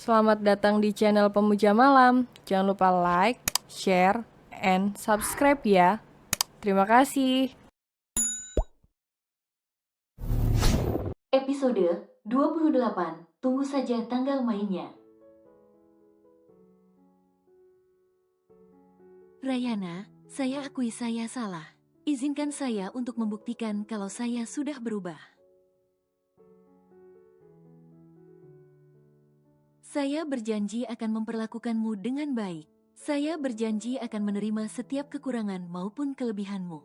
Selamat datang di channel Pemuja Malam. Jangan lupa like, share, and subscribe ya. Terima kasih. Episode 28. Tunggu saja tanggal mainnya. Rayana, saya akui saya salah. Izinkan saya untuk membuktikan kalau saya sudah berubah. Saya berjanji akan memperlakukanmu dengan baik. Saya berjanji akan menerima setiap kekurangan maupun kelebihanmu.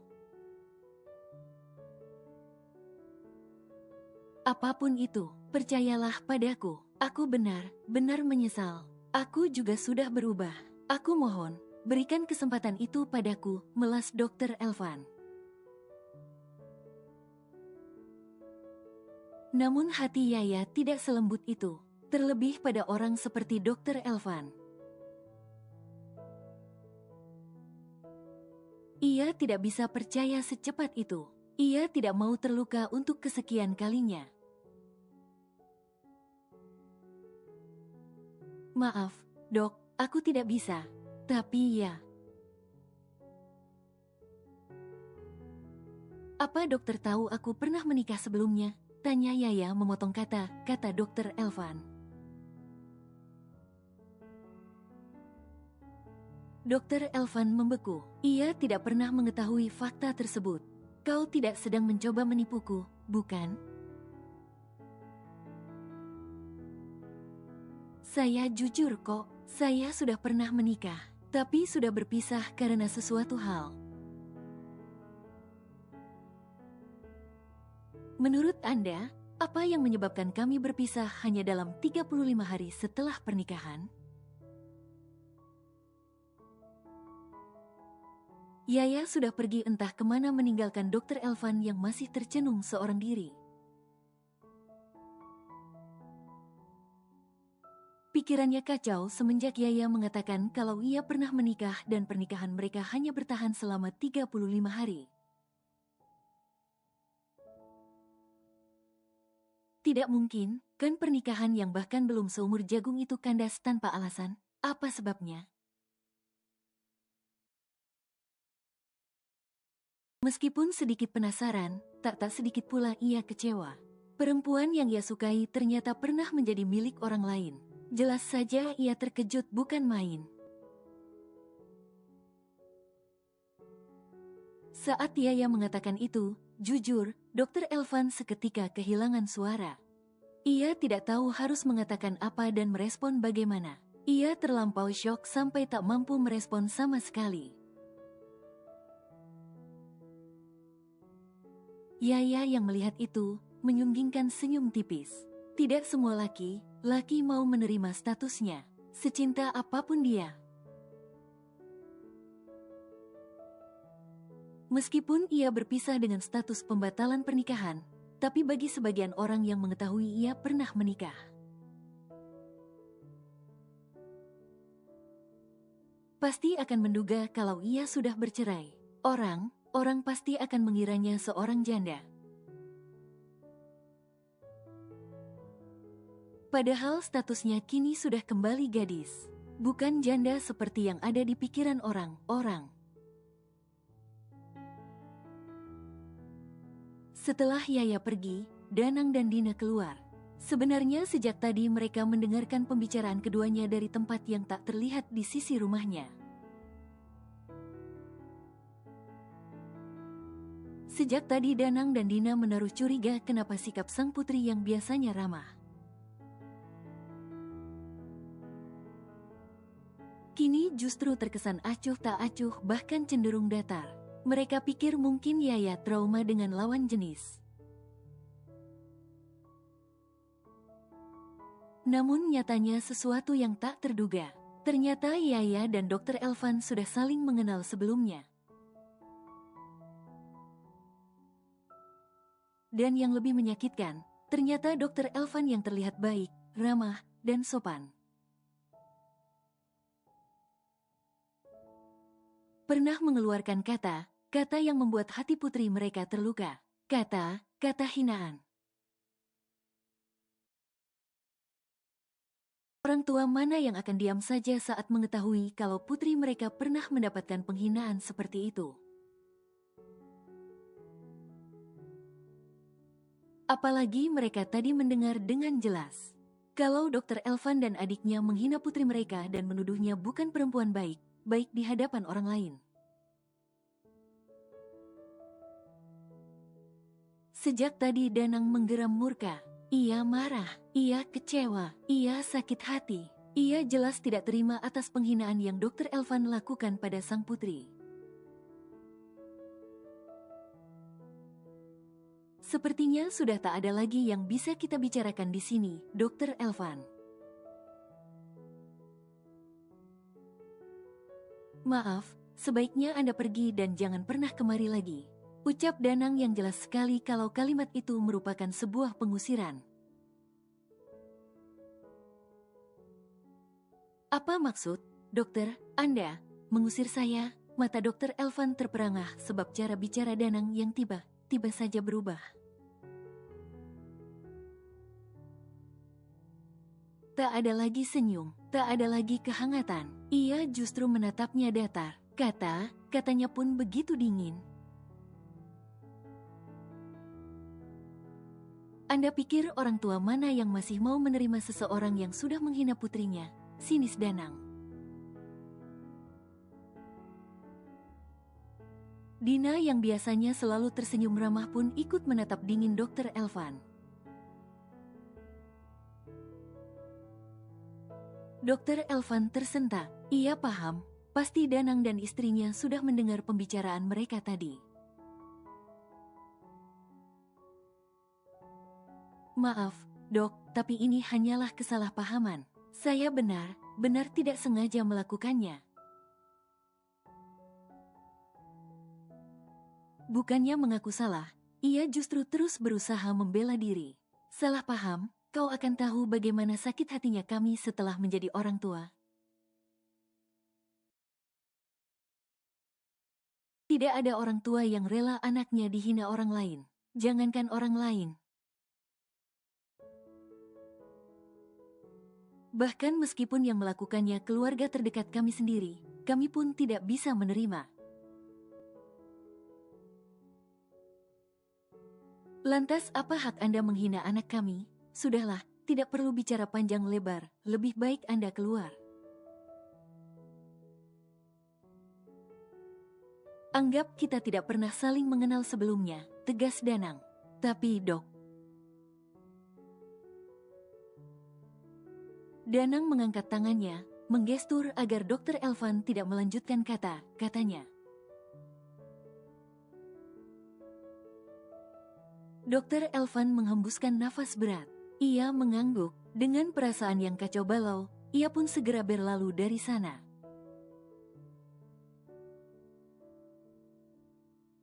Apapun itu, percayalah padaku. Aku benar-benar menyesal. Aku juga sudah berubah. Aku mohon, berikan kesempatan itu padaku, melas Dr. Elvan. Namun hati Yaya tidak selembut itu, terlebih pada orang seperti Dr. Elvan. Ia tidak bisa percaya secepat itu. Ia tidak mau terluka untuk kesekian kalinya. Maaf, dok, aku tidak bisa. Tapi ya. Apa dokter tahu aku pernah menikah sebelumnya? Tanya Yaya memotong kata Dr. Elvan. Dr. Elvan membeku. Ia tidak pernah mengetahui fakta tersebut. Kau tidak sedang mencoba menipuku, bukan? Saya jujur kok, saya sudah pernah menikah, tapi sudah berpisah karena sesuatu hal. Menurut Anda, apa yang menyebabkan kami berpisah hanya dalam 35 hari setelah pernikahan? Yaya sudah pergi entah kemana meninggalkan Dr. Elvan yang masih tercenung seorang diri. Pikirannya kacau semenjak Yaya mengatakan kalau ia pernah menikah dan pernikahan mereka hanya bertahan selama 35 hari. Tidak mungkin, kan pernikahan yang bahkan belum seumur jagung itu kandas tanpa alasan. Apa sebabnya? Meskipun sedikit penasaran, tak sedikit pula ia kecewa. Perempuan yang ia sukai ternyata pernah menjadi milik orang lain. Jelas saja ia terkejut bukan main. Saat Yaya mengatakan itu, jujur, Dr. Elvan seketika kehilangan suara. Ia tidak tahu harus mengatakan apa dan merespon bagaimana. Ia terlampau syok sampai tak mampu merespon sama sekali. Yaya yang melihat itu, menyunggingkan senyum tipis. Tidak semua laki mau menerima statusnya, secinta apapun dia. Meskipun ia berpisah dengan status pembatalan pernikahan, tapi bagi sebagian orang yang mengetahui ia pernah menikah, pasti akan menduga kalau ia sudah bercerai. Orang pasti akan mengiranya seorang janda. Padahal statusnya kini sudah kembali gadis, bukan janda seperti yang ada di pikiran orang-orang. Setelah Yaya pergi, Danang dan Dina keluar. Sebenarnya sejak tadi mereka mendengarkan pembicaraan keduanya dari tempat yang tak terlihat di sisi rumahnya. Sejak tadi Danang dan Dina menaruh curiga kenapa sikap sang putri yang biasanya ramah, kini justru terkesan acuh tak acuh bahkan cenderung datar. Mereka pikir mungkin Yaya trauma dengan lawan jenis. Namun nyatanya sesuatu yang tak terduga. Ternyata Yaya dan Dr. Elvan sudah saling mengenal sebelumnya. Dan yang lebih menyakitkan, ternyata Dr. Elvan yang terlihat baik, ramah, dan sopan pernah mengeluarkan kata yang membuat hati putri mereka terluka. Kata hinaan. Orang tua mana yang akan diam saja saat mengetahui kalau putri mereka pernah mendapatkan penghinaan seperti itu? Apalagi mereka tadi mendengar dengan jelas kalau Dr. Elvan dan adiknya menghina putri mereka dan menuduhnya bukan perempuan baik di hadapan orang lain. Sejak tadi Danang menggeram murka. Ia marah, ia kecewa, ia sakit hati. Ia jelas tidak terima atas penghinaan yang Dr. Elvan lakukan pada sang putri. Sepertinya sudah tak ada lagi yang bisa kita bicarakan di sini, Dr. Elvan. Maaf, sebaiknya Anda pergi dan jangan pernah kemari lagi. Ucap Danang yang jelas sekali kalau kalimat itu merupakan sebuah pengusiran. Apa maksud, dokter, Anda mengusir saya? Mata Dr. Elvan terperangah sebab cara bicara Danang yang tiba-tiba saja berubah. Tak ada lagi senyum, tak ada lagi kehangatan. Ia justru menatapnya datar. Katanya pun begitu dingin. Anda pikir orang tua mana yang masih mau menerima seseorang yang sudah menghina putrinya? Sinis Danang. Dina yang biasanya selalu tersenyum ramah pun ikut menatap dingin Dr. Elvan. Dr. Elvan tersentak. Ia paham, pasti Danang dan istrinya sudah mendengar pembicaraan mereka tadi. Maaf, dok, tapi ini hanyalah kesalahpahaman. Saya benar tidak sengaja melakukannya. Bukannya mengaku salah, ia justru terus berusaha membela diri. Salah paham, kau akan tahu bagaimana sakit hatinya kami setelah menjadi orang tua. Tidak ada orang tua yang rela anaknya dihina orang lain. Jangankan orang lain. Bahkan meskipun yang melakukannya keluarga terdekat kami sendiri, kami pun tidak bisa menerima. Lantas apa hak Anda menghina anak kami? Sudahlah, tidak perlu bicara panjang lebar, lebih baik Anda keluar. Anggap kita tidak pernah saling mengenal sebelumnya, tegas Danang. Tapi dok, Danang mengangkat tangannya, menggestur agar Dr. Elvan tidak melanjutkan katanya. Dr. Elvan menghembuskan nafas berat. Ia mengangguk, dengan perasaan yang kacau balau, ia pun segera berlalu dari sana.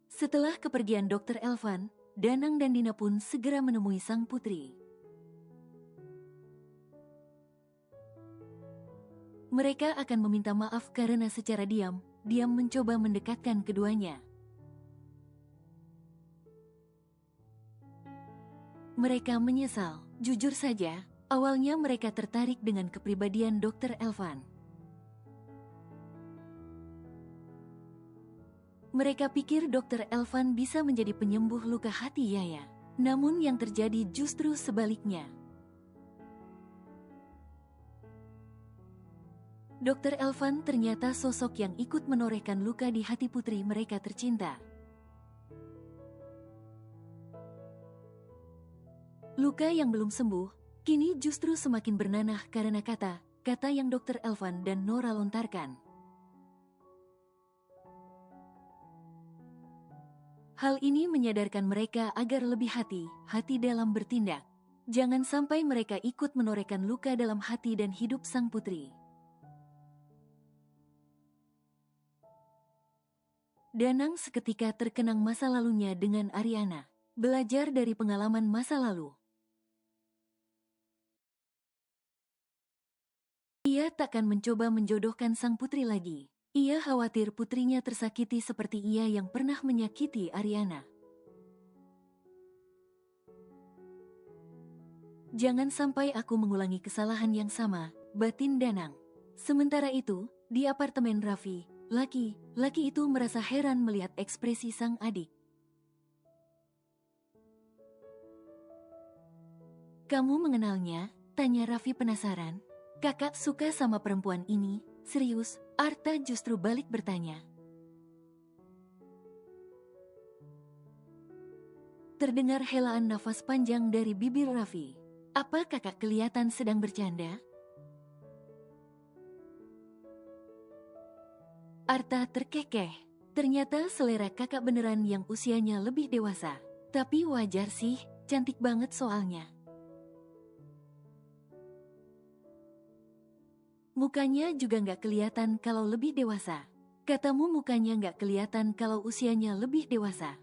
Setelah kepergian Dr. Elvan, Danang dan Dina pun segera menemui sang putri. Mereka akan meminta maaf karena secara diam mencoba mendekatkan keduanya. Mereka menyesal, jujur saja, awalnya mereka tertarik dengan kepribadian Dr. Elvan. Mereka pikir Dr. Elvan bisa menjadi penyembuh luka hati Yaya. Namun yang terjadi justru sebaliknya. Dr. Elvan ternyata sosok yang ikut menorehkan luka di hati putri mereka tercinta. Luka yang belum sembuh, kini justru semakin bernanah karena kata yang Dr. Elvan dan Nora lontarkan. Hal ini menyadarkan mereka agar lebih hati-hati dalam bertindak. Jangan sampai mereka ikut menorehkan luka dalam hati dan hidup sang putri. Danang seketika terkenang masa lalunya dengan Ariana. Belajar dari pengalaman masa lalu. Ia takkan mencoba menjodohkan sang putri lagi. Ia khawatir putrinya tersakiti seperti ia yang pernah menyakiti Ariana. Jangan sampai aku mengulangi kesalahan yang sama, batin Danang. Sementara itu, di apartemen Raffi, laki itu merasa heran melihat ekspresi sang adik. "Kamu mengenalnya?" tanya Raffi penasaran. "Kakak suka sama perempuan ini, serius?" Arta justru balik bertanya. Terdengar helaan nafas panjang dari bibir Raffi. "Apa kakak kelihatan sedang bercanda?" Arta terkekeh. Ternyata selera kakak beneran yang usianya lebih dewasa. Tapi wajar sih, cantik banget soalnya. Mukanya juga nggak kelihatan kalau lebih dewasa. Katamu mukanya nggak kelihatan kalau usianya lebih dewasa.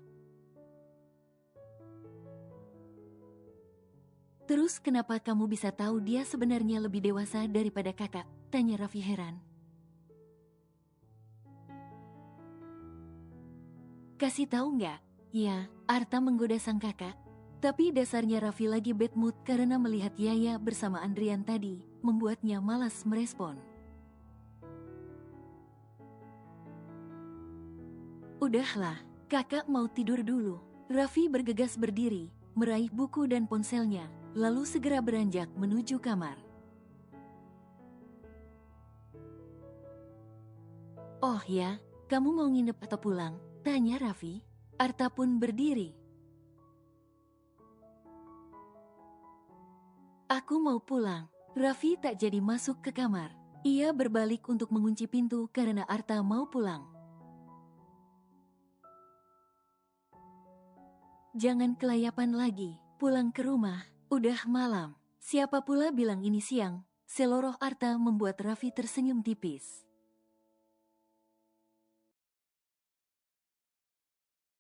"Terus kenapa kamu bisa tahu dia sebenarnya lebih dewasa daripada kakak?" tanya Raffi heran. "Kasih tahu nggak?" Ya, Arta menggoda sang kakak. Tapi dasarnya Raffi lagi bad mood karena melihat Yaya bersama Andrian tadi, membuatnya malas merespon. "Udahlah, kakak mau tidur dulu." Raffi bergegas berdiri, meraih buku dan ponselnya, lalu segera beranjak menuju kamar. "Oh ya, kamu mau nginep atau pulang?" tanya Raffi. Arta pun berdiri. "Aku mau pulang." Raffi tak jadi masuk ke kamar. Ia berbalik untuk mengunci pintu karena Arta mau pulang. "Jangan kelayapan lagi, pulang ke rumah, udah malam." Siapa pula bilang ini siang? Seloroh Arta membuat Raffi tersenyum tipis.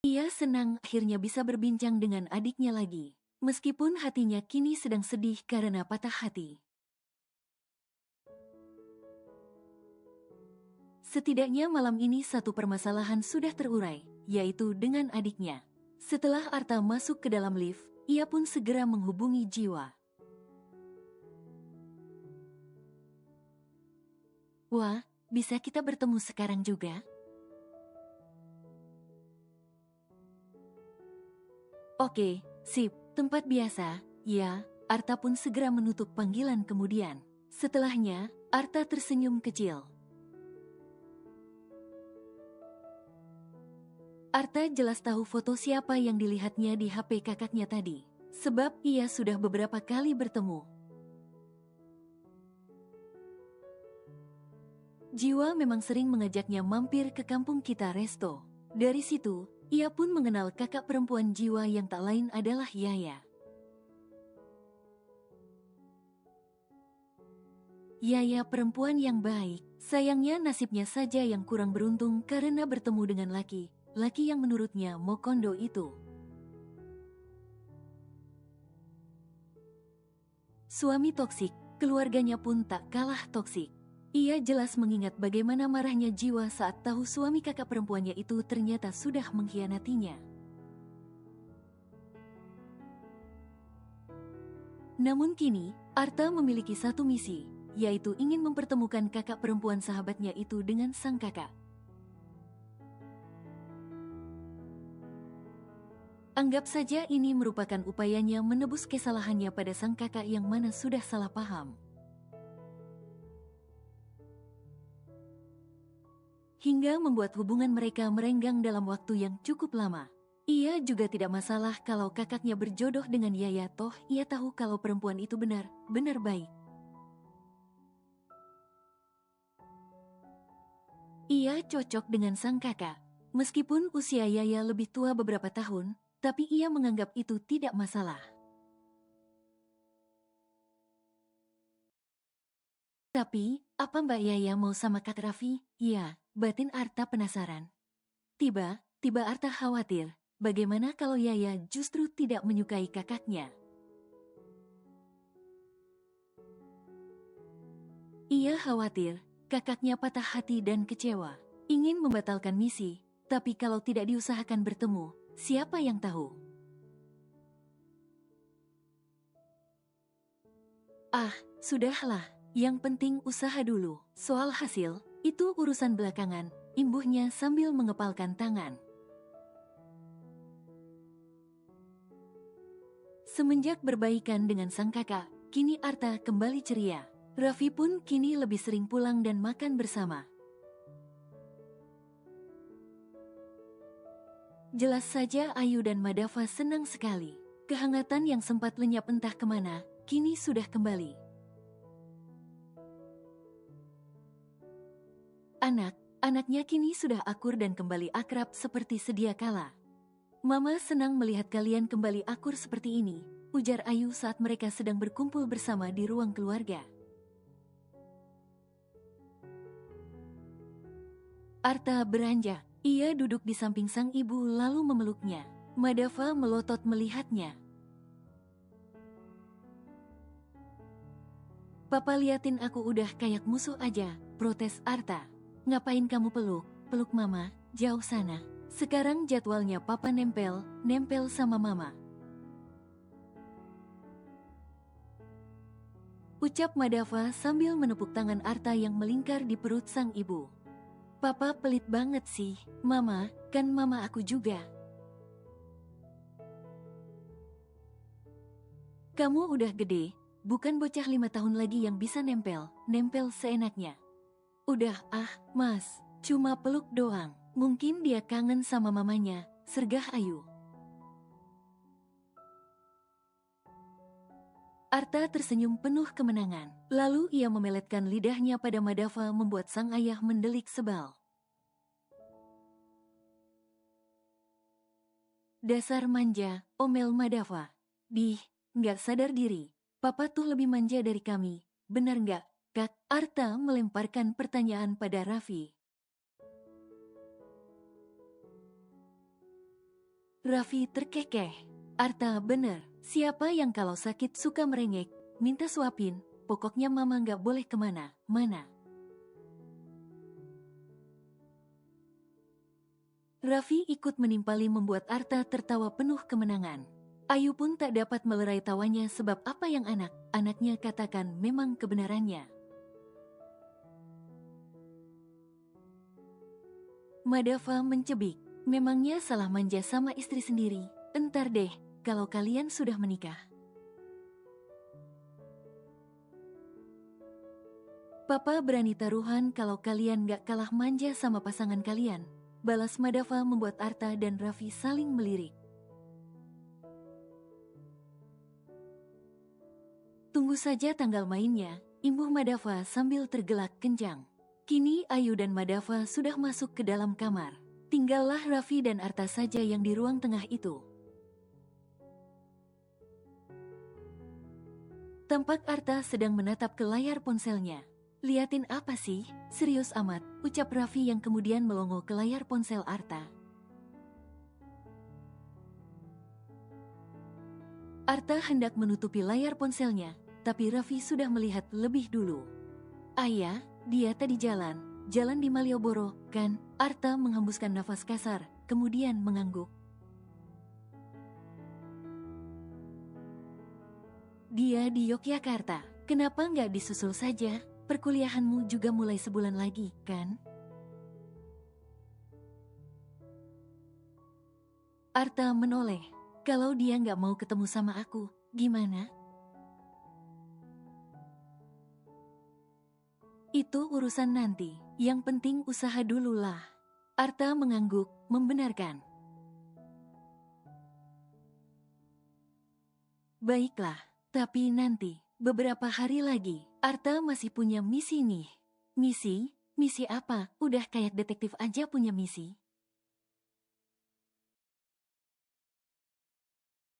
Ia senang akhirnya bisa berbincang dengan adiknya lagi, meskipun hatinya kini sedang sedih karena patah hati. Setidaknya malam ini satu permasalahan sudah terurai, yaitu dengan adiknya. Setelah Arta masuk ke dalam lift, ia pun segera menghubungi Jiwa. "Wah, bisa kita bertemu sekarang juga?" "Oke, sip, tempat biasa." Ya, Arta pun segera menutup panggilan kemudian. Setelahnya, Arta tersenyum kecil. Arta jelas tahu foto siapa yang dilihatnya di HP kakaknya tadi, sebab ia sudah beberapa kali bertemu. Jiwa memang sering mengajaknya mampir ke kampung kita resto. Dari situ, ia pun mengenal kakak perempuan Jiwa yang tak lain adalah Yaya. Yaya perempuan yang baik, sayangnya nasibnya saja yang kurang beruntung karena bertemu dengan laki yang menurutnya Mokondo itu. Suami toksik, keluarganya pun tak kalah toksik. Ia jelas mengingat bagaimana marahnya Jiwa saat tahu suami kakak perempuannya itu ternyata sudah mengkhianatinya. Namun kini, Arta memiliki satu misi, yaitu ingin mempertemukan kakak perempuan sahabatnya itu dengan sang kakak. Anggap saja ini merupakan upayanya menebus kesalahannya pada sang kakak yang mana sudah salah paham. Hingga membuat hubungan mereka merenggang dalam waktu yang cukup lama. Ia juga tidak masalah kalau kakaknya berjodoh dengan Yaya, toh ia tahu kalau perempuan itu benar baik. Ia cocok dengan sang kakak. Meskipun usia Yaya lebih tua beberapa tahun, tapi ia menganggap itu tidak masalah. "Tapi, apa Mbak Yaya mau sama Kak Raffi?" "Ya," batin Arta penasaran. Tiba Arta khawatir, bagaimana kalau Yaya justru tidak menyukai kakaknya? Ia khawatir, kakaknya patah hati dan kecewa, ingin membatalkan misi, tapi kalau tidak diusahakan bertemu, siapa yang tahu? "Ah, sudahlah," Yang penting usaha dulu. Soal hasil, itu urusan belakangan, imbuhnya sambil mengepalkan tangan. Semenjak berbaikan dengan sang kakak, kini Arta kembali ceria. Raffi pun kini lebih sering pulang dan makan bersama. Jelas saja Ayu dan Madava senang sekali. Kehangatan yang sempat lenyap entah kemana, kini sudah kembali. Anak-anaknya kini sudah akur dan kembali akrab seperti sedia kala. Mama senang melihat kalian kembali akur seperti ini, ujar Ayu saat mereka sedang berkumpul bersama di ruang keluarga. Arta beranjak. Ia duduk di samping sang ibu lalu memeluknya. Madava melotot melihatnya. Papa liatin aku udah kayak musuh aja, protes Arta. Ngapain kamu peluk? Peluk mama, jauh sana. Sekarang jadwalnya papa nempel sama mama. Ucap Madava sambil menepuk tangan Arta yang melingkar di perut sang ibu. Papa pelit banget sih, mama, kan mama aku juga. Kamu udah gede, bukan bocah 5 tahun lagi yang bisa nempel seenaknya. Udah mas, cuma peluk doang. Mungkin dia kangen sama mamanya, sergah Ayu. Arta tersenyum penuh kemenangan. Lalu ia memeletkan lidahnya pada Madava membuat sang ayah mendelik sebal. Dasar manja, omel Madava. Nggak sadar diri. Papa tuh lebih manja dari kami. Benar nggak, Kak? Arta melemparkan pertanyaan pada Raffi. Raffi terkekeh. Arta bener, siapa yang kalau sakit suka merengek, minta suapin, pokoknya mama nggak boleh kemana-mana. Raffi ikut menimpali membuat Arta tertawa penuh kemenangan. Ayu pun tak dapat melerai tawanya sebab apa yang anaknya katakan memang kebenarannya. Madava mencebik, memangnya salah manja sama istri sendiri. Entar deh, kalau kalian sudah menikah. Papa berani taruhan kalau kalian gak kalah manja sama pasangan kalian. Balas Madava membuat Arta dan Raffi saling melirik. Tunggu saja tanggal mainnya, imbuh Madava sambil tergelak kencang. Kini Ayu dan Madava sudah masuk ke dalam kamar. Tinggallah Raffi dan Arta saja yang di ruang tengah itu. Tampak Arta sedang menatap ke layar ponselnya. Liatin apa sih? Serius amat, ucap Raffi yang kemudian melongo ke layar ponsel Arta. Arta hendak menutupi layar ponselnya, tapi Raffi sudah melihat lebih dulu. Ayah, dia tadi jalan di Malioboro, kan? Arta menghembuskan nafas kasar, kemudian mengangguk. Dia di Yogyakarta, kenapa nggak disusul saja? Perkuliahanmu juga mulai sebulan lagi, kan? Arta menoleh. Kalau dia nggak mau ketemu sama aku, gimana? Itu urusan nanti, yang penting usaha dulu lah. Arta mengangguk, membenarkan. Baiklah, tapi nanti, beberapa hari lagi, Arta masih punya misi nih. Misi? Misi apa? Udah kayak detektif aja punya misi.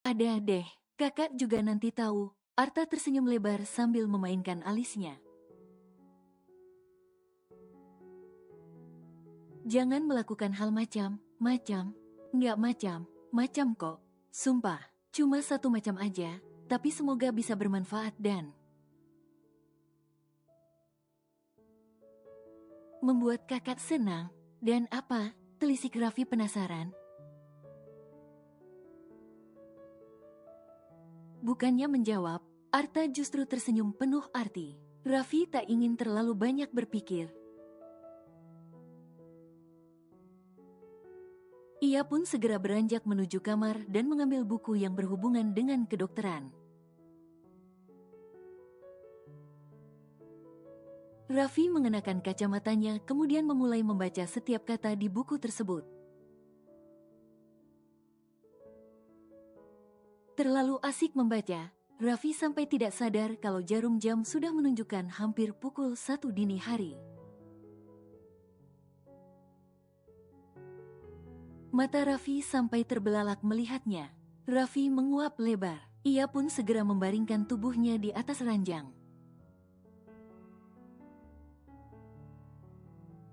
Ada deh, kakak juga nanti tahu. Arta tersenyum lebar sambil memainkan alisnya. Jangan melakukan hal macam. Nggak macam kok. Sumpah, cuma satu macam aja, tapi semoga bisa bermanfaat dan membuat kakak senang. Dan apa? Telisik Raffi penasaran. Bukannya menjawab, Arta justru tersenyum penuh arti. Raffi tak ingin terlalu banyak berpikir. Ia pun segera beranjak menuju kamar dan mengambil buku yang berhubungan dengan kedokteran. Raffi mengenakan kacamatanya kemudian memulai membaca setiap kata di buku tersebut. Terlalu asik membaca, Raffi sampai tidak sadar kalau jarum jam sudah menunjukkan hampir pukul 1 dini hari. Mata Raffi sampai terbelalak melihatnya. Raffi menguap lebar. Ia pun segera membaringkan tubuhnya di atas ranjang.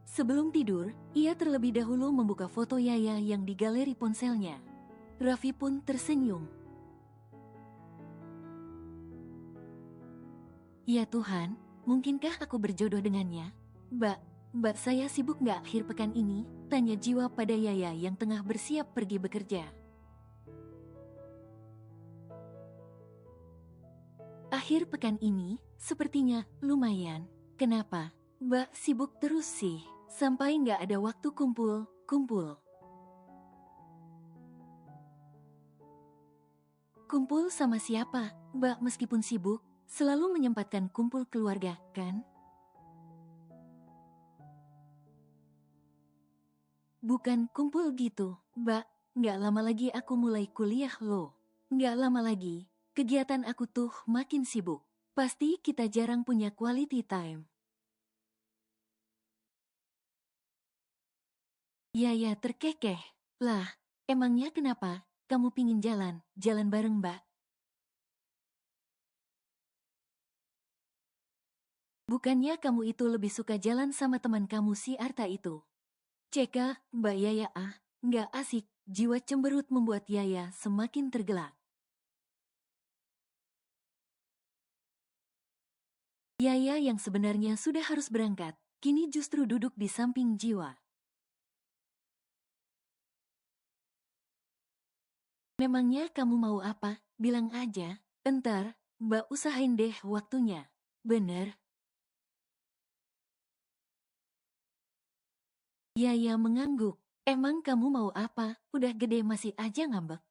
Sebelum tidur, ia terlebih dahulu membuka foto Yaya yang di galeri ponselnya. Raffi pun tersenyum. Ya Tuhan, mungkinkah aku berjodoh dengannya? Mbak saya sibuk nggak akhir pekan ini? Tanya Jiwa pada Yaya yang tengah bersiap pergi bekerja. Akhir pekan ini, sepertinya lumayan. Kenapa? Mbak sibuk terus sih, sampai nggak ada waktu kumpul. Kumpul sama siapa? Mbak meskipun sibuk, selalu menyempatkan kumpul keluarga, kan? Bukan kumpul gitu, Mbak. Nggak lama lagi aku mulai kuliah loh. Nggak lama lagi, kegiatan aku tuh makin sibuk. Pasti kita jarang punya quality time. Yaya terkekeh. Lah, emangnya kenapa? Kamu pingin jalan bareng Mbak? Bukannya kamu itu lebih suka jalan sama teman kamu si Arta itu? Ceka, Mbak Yaya nggak asik. Jiwa cemberut membuat Yaya semakin tergelak. Yaya yang sebenarnya sudah harus berangkat, kini justru duduk di samping Jiwa. Memangnya kamu mau apa? Bilang aja. Entar, Mbak usahain deh waktunya. Bener? Yaya mengangguk. Emang kamu mau apa? Udah gede masih aja ngambek.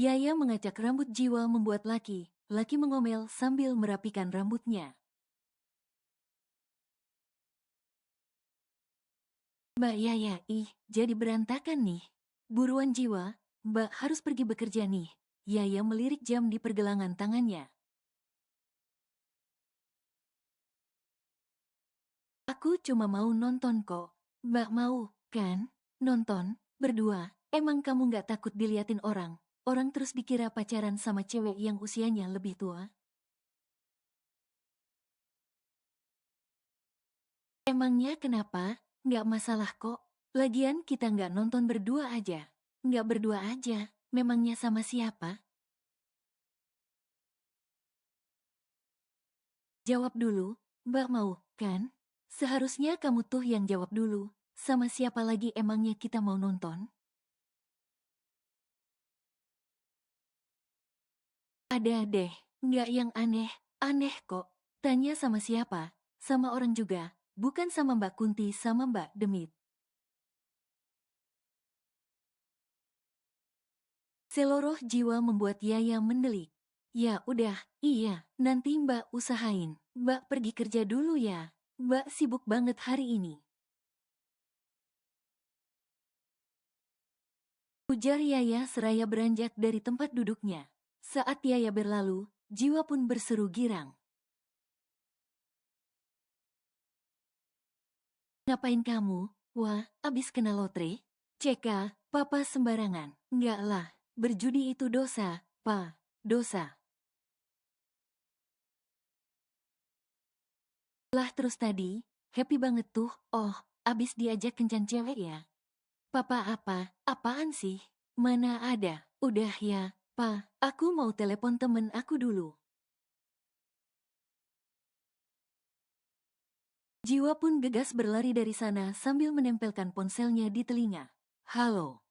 Yaya mengacak rambut Jiwa membuat Laki mengomel sambil merapikan rambutnya. Mbak Yaya, jadi berantakan nih. Buruan Jiwa, Mbak harus pergi bekerja nih. Yaya melirik jam di pergelangan tangannya. Aku cuma mau nonton kok. Mbak mau, kan? Nonton, berdua. Emang kamu nggak takut diliatin orang? Orang terus dikira pacaran sama cewek yang usianya lebih tua? Emangnya kenapa? Nggak masalah kok. Lagian kita nggak nonton berdua aja. Nggak berdua aja. Memangnya sama siapa? Jawab dulu. Mbak mau, kan? Seharusnya kamu tuh yang jawab dulu. Sama siapa lagi emangnya kita mau nonton? Ada deh, nggak yang aneh kok. Tanya sama siapa? Sama orang juga, bukan sama Mbak Kunti sama Mbak Demit. Seloroh jiwa membuat Yaya mendelik. Ya udah, iya, nanti Mbak usahain. Mbak pergi kerja dulu ya. Mbak sibuk banget hari ini. Ujar Yaya seraya beranjak dari tempat duduknya. Saat Yaya berlalu, jiwa pun berseru girang. Ngapain kamu? Wah, abis kena lotre? Ceka, papa sembarangan. Enggak lah, berjudi itu dosa, pa, dosa. Lah terus tadi, happy banget tuh, abis diajak kencan cewek ya. Papa apaan sih? Mana ada, udah ya, pa, aku mau telepon temen aku dulu. Jiwa pun gegas berlari dari sana sambil menempelkan ponselnya di telinga. Halo.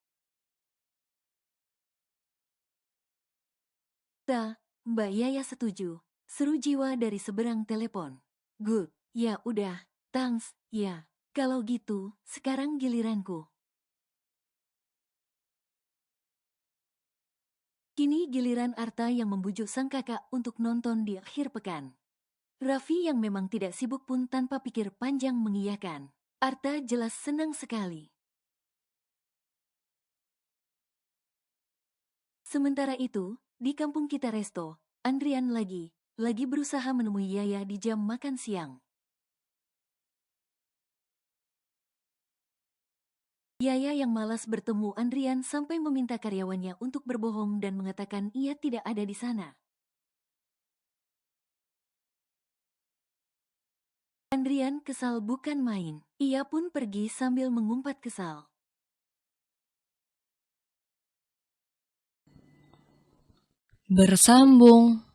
Mbak Yaya setuju. Seru jiwa dari seberang telepon. Good. Ya udah. Thanks. Ya. Kalau gitu, sekarang giliranku. Kini giliran Arta yang membujuk sang kakak untuk nonton di akhir pekan. Raffi yang memang tidak sibuk pun tanpa pikir panjang mengiyakan. Arta jelas senang sekali. Sementara itu, di kampung kita Resto, Andrian lagi berusaha menemui Yaya di jam makan siang. Yaya yang malas bertemu Andrian sampai meminta karyawannya untuk berbohong dan mengatakan ia tidak ada di sana. Andrian kesal bukan main. Ia pun pergi sambil mengumpat kesal. Bersambung.